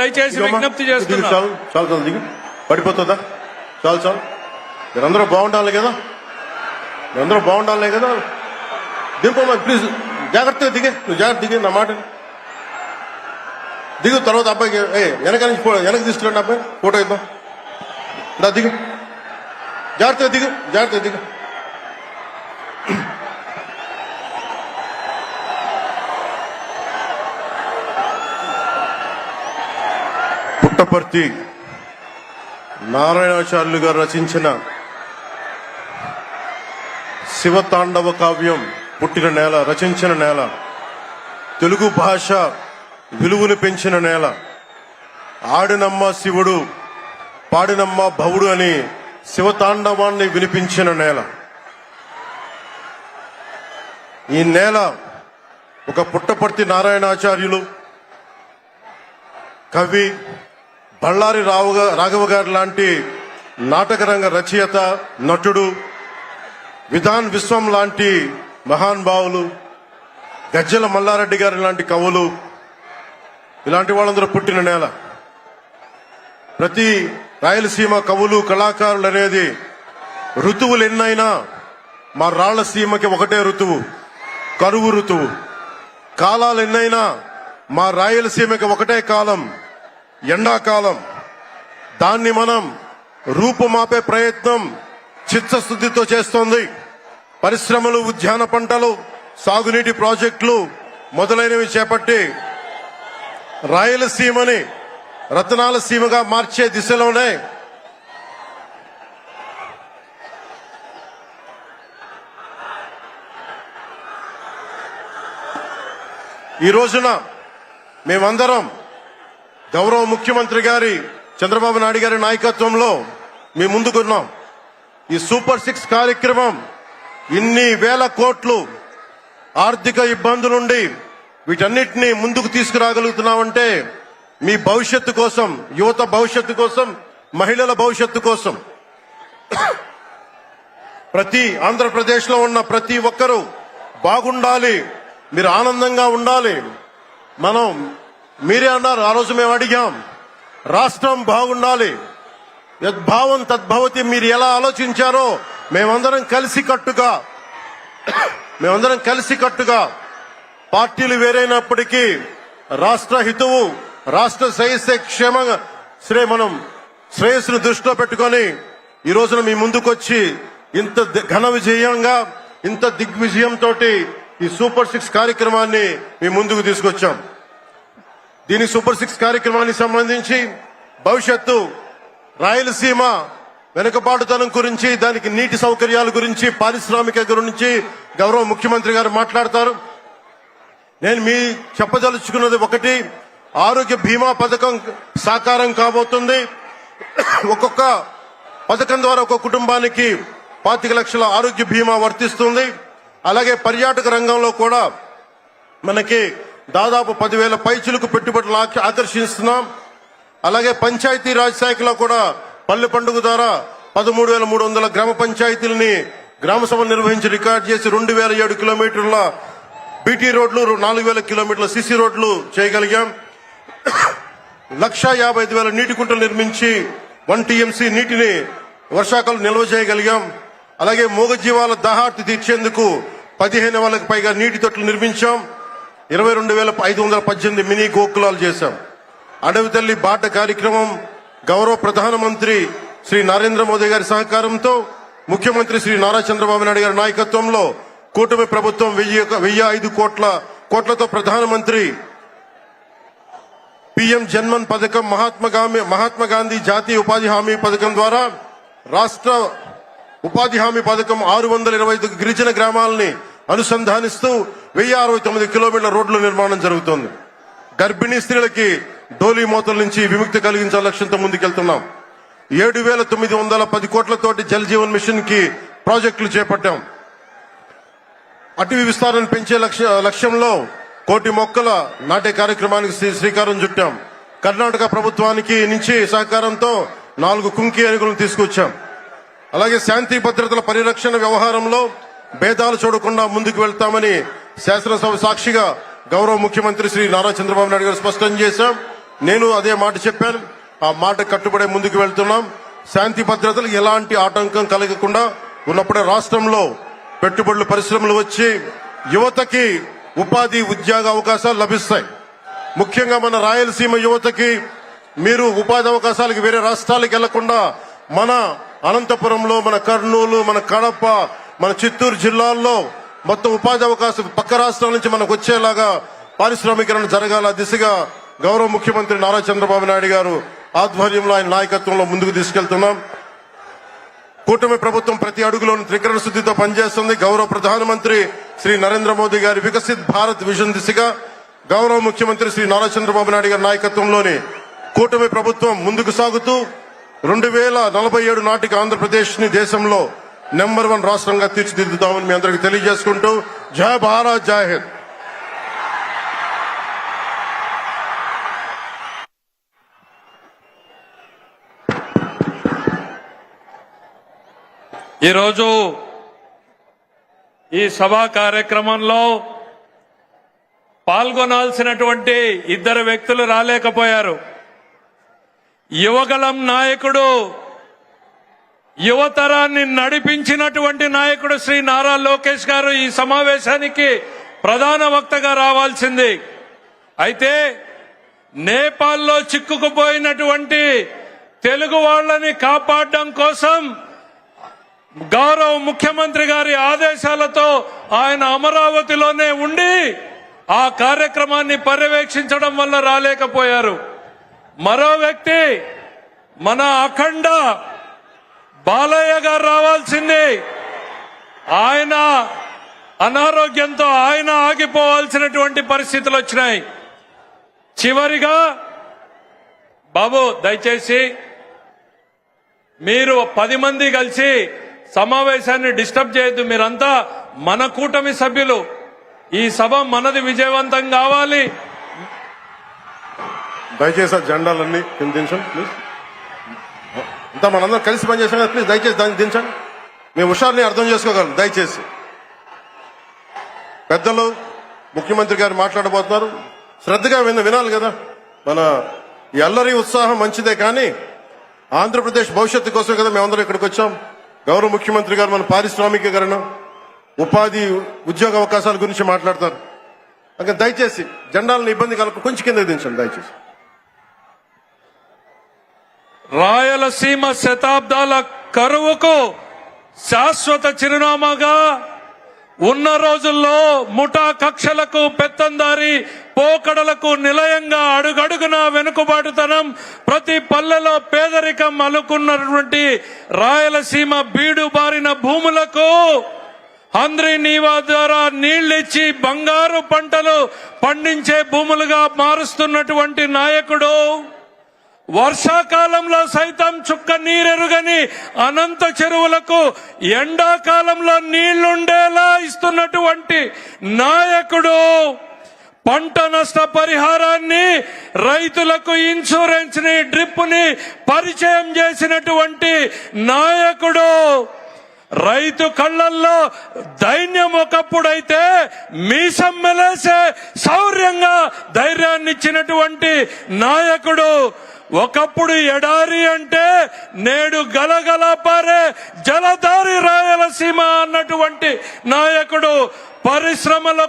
దయచేసి విజ్ఞప్తి చేస్తున్నా. చాలు చాలు చాలు దిగు, పడిపోతుందా? చాలు చాలు, మీరందరూ బాగుండాలి కదా, మీరందరూ బాగుండాలి కదా. దింపమ్మా ప్లీజ్, జాగ్రత్తగా దిగే, నువ్వు జాగ్రత్త దిగే, నా మాట దిగు. తర్వాత అబ్బాయికి వెనక నుంచి వెనక్కి తీసుకురండి, అబ్బాయి ఫోటో ఇద్దాం. దా దిగు, జాగ్రత్తగా దిగు, జాగ్రత్తగా దిగు. పుట్టపర్తి నారాయణాచార్యులు గారు రచించిన శివతాండవ కావ్యం పుట్టిన నేల, రచించిన నేల, తెలుగు భాష విలువను పెంచిన నేల, ఆడినమ్మ శివుడు పాడినమ్మ భవుడు అని శివతాండవాన్ని వినిపించిన నేల. ఈ నేల ఒక పుట్టపర్తి నారాయణాచార్యులు, కవి బళ్ళారి రాఘవ గారు లాంటి నాటకరంగ రచయిత, నటుడు, విధాన్ విశ్వం లాంటి మహానుభావులు, గజ్జల మల్లారెడ్డి గారి లాంటి కవులు, ఇలాంటి వాళ్ళందరూ పుట్టిన నేల. ప్రతి రాయలసీమ కవులు కళాకారులు అనేది ఋతువులు ఎన్నైనా మా రాళ్లసీమకి ఒకటే ఋతువు, కరువు ఋతువు. కాలాలు ఎన్నైనా మా రాయలసీమకి ఒకటే కాలం, ఎండాకాలం. దాన్ని మనం రూపుమాపే ప్రయత్నం చిత్తశుద్ధితో చేస్తోంది. పరిశ్రమలు, ఉద్యాన పంటలు, సాగునీటి ప్రాజెక్టులు మొదలైనవి చేపట్టి రాయలసీమని రతనాల సీమగా మార్చే దిశలోనే ఈ రోజున మేమందరం గౌరవ ముఖ్యమంత్రి గారి చంద్రబాబు నాయుడు గారి నాయకత్వంలో మేము ముందుకున్నాం. ఈ సూపర్ 6 కార్యక్రమం ఇన్ని వేల కోట్లు ఆర్థిక ఇబ్బందులుండి వీటన్నిటినీ ముందుకు తీసుకురాగలుగుతున్నామంటే మీ భవిష్యత్తు కోసం, యువత భవిష్యత్తు కోసం, మహిళల భవిష్యత్తు కోసం. ప్రతి ఆంధ్రప్రదేశ్ లో ఉన్న ప్రతి ఒక్కరూ బాగుండాలి, మీరు ఆనందంగా ఉండాలి. మనం మీరే అన్నారు, ఆ రోజు మేము అడిగాం, రాష్ట్రం బాగుండాలి, యద్భావం తద్భవతి. మీరు ఎలా ఆలోచించారో మేమందరం కలిసికట్టుగా పార్టీలు వేరైనప్పటికీ రాష్ట్ర హితువు, రాష్ట్ర మనం శ్రేయస్సును దృష్టిలో పెట్టుకొని ఈ రోజున మీ ముందుకొచ్చి ఇంత ఘన విజయంగా, ఇంత దిగ్విజయంతో ఈ సూపర్ 6 కార్యక్రమాన్ని మీ ముందుకు తీసుకొచ్చాం. దీని సూపర్ 6 కార్యక్రమానికి సంబంధించి భవిష్యత్తు రాయలసీమ వెనుకబాటుతనం గురించి, దానికి నీటి సౌకర్యాల గురించి, పారిశ్రామిక గురించి గౌరవ ముఖ్యమంత్రి గారు మాట్లాడతారు. నేను మీ చెప్పదలుచుకున్నది ఒకటి, ఆరోగ్య బీమా పథకం సాకారం కాబోతుంది. ఒక్కొక్క పథకం ద్వారా ఒక్కొక్క కుటుంబానికి 25 లక్షల ఆరోగ్య బీమా వర్తిస్తుంది. అలాగే పర్యాటక రంగంలో కూడా మనకి దాదాపు 10,000 పైచిలకు పెట్టుబడులు ఆకర్షిస్తున్నాం. అలాగే పంచాయతీ రాజ్ శాఖలో కూడా పల్లె పండుగ ద్వారా 13,300 గ్రామ పంచాయతీలని గ్రామ సభ నిర్వహించి రికార్డు చేసి 2,007 కిలోమీటర్ల బీటీ రోడ్లు, 4,000 కిలోమీటర్ల సిసి రోడ్లు చేయగలిగాం. 1,55,000 నీటి కుంటలు నిర్మించి 1 TMC నీటిని వర్షాకాలం నిల్వ చేయగలిగాం. అలాగే మూగజీవాల దాహార్తి తీర్చేందుకు 15,000కు పైగా నీటి తొట్లు నిర్మించాం. 22,518 మినీ గోకులాలు చేశాం. అడవి తల్లి బాట కార్యక్రమం గౌరవ ప్రధానమంత్రి శ్రీ నరేంద్ర మోదీ గారి సహకారంతో, ముఖ్యమంత్రి శ్రీ నారా చంద్రబాబు నాయుడు గారి నాయకత్వంలో కూటమి ప్రభుత్వం 1,005 కోట్లతో ప్రధానమంత్రి PM జన్మన్ పథకం, మహాత్మా గాంధీ జాతీయ ఉపాధి హామీ పథకం ద్వారా రాష్ట్ర ఉపాధి హామీ పథకం 625 గిరిజన గ్రామాలని అనుసంధానిస్తూ 1,069 కిలోమీటర్ల రోడ్ల నిర్మాణం జరుగుతోంది. గర్భిణీ స్త్రీలకి డోలీ మోతల నుంచి విముక్తి కలిగించాల లక్ష్యంతో ముందుకెళ్తున్నాం. 7,910 కోట్లతోటి జల్ జీవన్ మిషన్ కి ప్రాజెక్టులు చేపట్టాం. అటవీ విస్తారణ పెంచే లక్ష్యంలో 1 కోటి మొక్కల నాటే కార్యక్రమానికి శ్రీకారం చుట్టాం. కర్ణాటక ప్రభుత్వానికి నుంచి సహకారంతో 4 కుంకి ఏనుగులను తీసుకొచ్చాం. అలాగే శాంతి భద్రతల పరిరక్షణ వ్యవహారంలో భేదాలు చూడకుండా ముందుకు వెళ్తామని శాసనసభ సాక్షిగా గౌరవ ముఖ్యమంత్రి శ్రీ నారా చంద్రబాబు నాయుడు గారు స్పష్టం చేశాం. నేను అదే మాట చెప్పాను. ఆ మాట కట్టుబడే ముందుకు వెళ్తున్నాం. శాంతి భద్రతలకు ఎలాంటి ఆటంకం కలగకుండా ఉన్నప్పుడే రాష్ట్రంలో పెట్టుబడులు, పరిశ్రమలు వచ్చి యువతకి ఉపాధి, ఉద్యోగ అవకాశాలు లభిస్తాయి. ముఖ్యంగా మన రాయలసీమ యువతకి మీరు ఉపాధి అవకాశాలకు వేరే రాష్ట్రాలకు వెళ్లకుండా మన అనంతపురంలో, మన కర్నూలు, మన కడప, మన చిత్తూరు జిల్లాల్లో మొత్తం ఉపాధి అవకాశం పక్క రాష్ట్రాల నుంచి మనకు వచ్చేలాగా పారిశ్రామికరణ జరగాల దిశగా గౌరవ ముఖ్యమంత్రి నారా చంద్రబాబు నాయుడు గారు ఆధ్వర్యంలో, ఆయన నాయకత్వంలో ముందుకు తీసుకెళ్తున్నాం. కూటమి ప్రభుత్వం ప్రతి అడుగులోనూ త్రికరణ శుద్ధితో పనిచేస్తుంది. గౌరవ ప్రధానమంత్రి శ్రీ నరేంద్ర మోదీ గారి వికసిత్ భారత్ విజన్ దిశగా గౌరవ ముఖ్యమంత్రి శ్రీ నారా చంద్రబాబు నాయుడు గారి నాయకత్వంలోని కూటమి ప్రభుత్వం ముందుకు సాగుతూ 2047 నాటికి ఆంధ్రప్రదేశ్ ని దేశంలో నెంబర్ 1 రాష్ట్రంగా తీర్చిదిద్దుతామని మీ అందరికీ తెలియజేసుకుంటూ జై భారత్, జై హింద్. ఈరోజు ఈ సభా కార్యక్రమంలో పాల్గొనాల్సినటువంటి 2 వ్యక్తులు రాలేకపోయారు. యువగళం నాయకుడు, యువతరాన్ని నడిపించినటువంటి నాయకుడు శ్రీ నారా లోకేష్ గారు ఈ సమావేశానికి ప్రధాన వక్తగా రావాల్సింది. అయితే నేపాల్లో చిక్కుకుపోయినటువంటి తెలుగు వాళ్ళని కాపాడడం కోసం గౌరవ ముఖ్యమంత్రి గారి ఆదేశాలతో ఆయన అమరావతిలోనే ఉండి ఆ కార్యక్రమాన్ని పర్యవేక్షించడం వల్ల రాలేకపోయారు. మరో వ్యక్తి మన అఖండ బాలయ్య గారు రావాల్సింది. ఆయన అనారోగ్యంతో ఆయన ఆగిపోవాల్సినటువంటి పరిస్థితులు వచ్చినాయి. చివరిగా బాబు దయచేసి మీరు 10 మంది కలిసి సమావేశాన్ని డిస్టర్బ్ చేయొద్దు. మీరంతా మన కూటమి సభ్యులు. ఈ సభ మనది, విజయవంతం కావాలి. దయచేసి ఆ జెండాలన్నీ కింద దించండి ప్లీజ్. అంతా మనందరం కలిసి పనిచేసాం కదా, ప్లీజ్ దయచేసి దాన్ని దించండి. మీ హుషారుని అర్థం చేసుకోగలరు. దయచేసి పెద్దలు ముఖ్యమంత్రి గారు మాట్లాడబోతున్నారు, శ్రద్ధగా వినాలి కదా. మన ఈ అల్లరి ఉత్సాహం మంచిదే, కానీ ఆంధ్రప్రదేశ్ భవిష్యత్తు కోసం కదా మేమందరం ఇక్కడికి వచ్చాం. గౌరవ ముఖ్యమంత్రి గారు మన పారిశ్రామికీకరణ, ఉపాధి, ఉద్యోగ అవకాశాల గురించి మాట్లాడతారు. ఇంకా దయచేసి జెండాలను ఇబ్బంది కలగ కొంచెం కిందకి దించండి దయచేసి. రాయలసీమ శతాబ్దాల కరువుకు శాశ్వత చిరునామాగా ఉన్న రోజుల్లో ముఠా కక్షలకు, పెత్తందారి పోకడలకు నిలయంగా అడుగడుగున వెనుకబాటుతనం, ప్రతి పల్లెలో పేదరికం అలుకున్నటువంటి రాయలసీమ బీడు బారిన భూములకు హంద్రీ నీవా ద్వారా నీళ్లిచ్చి బంగారు పంటలు పండించే భూములుగా మారుస్తున్నటువంటి నాయకుడు, వర్షాకాలంలో సైతం చుక్క నీరెరుగని అనంత చెరువులకు ఎండాకాలంలో నీళ్లుండేలా ఇస్తున్నటువంటి నాయకుడు, పంట నష్ట పరిహారాన్ని, రైతులకు ఇన్సూరెన్స్ ని, డ్రిప్ ని పరిచయం చేసినటువంటి నాయకుడు, రైతు కళ్ళల్లో దైన్యం ఒకప్పుడైతే మీసం మెలేసే శౌర్యంగా ధైర్యాన్ని ఇచ్చినటువంటి నాయకుడు, ఒకప్పుడు ఎడారి అంటే నేడు గలగల పారే జలధారి రాయలసీమ అన్నటువంటి నాయకుడు, పరిశ్రమల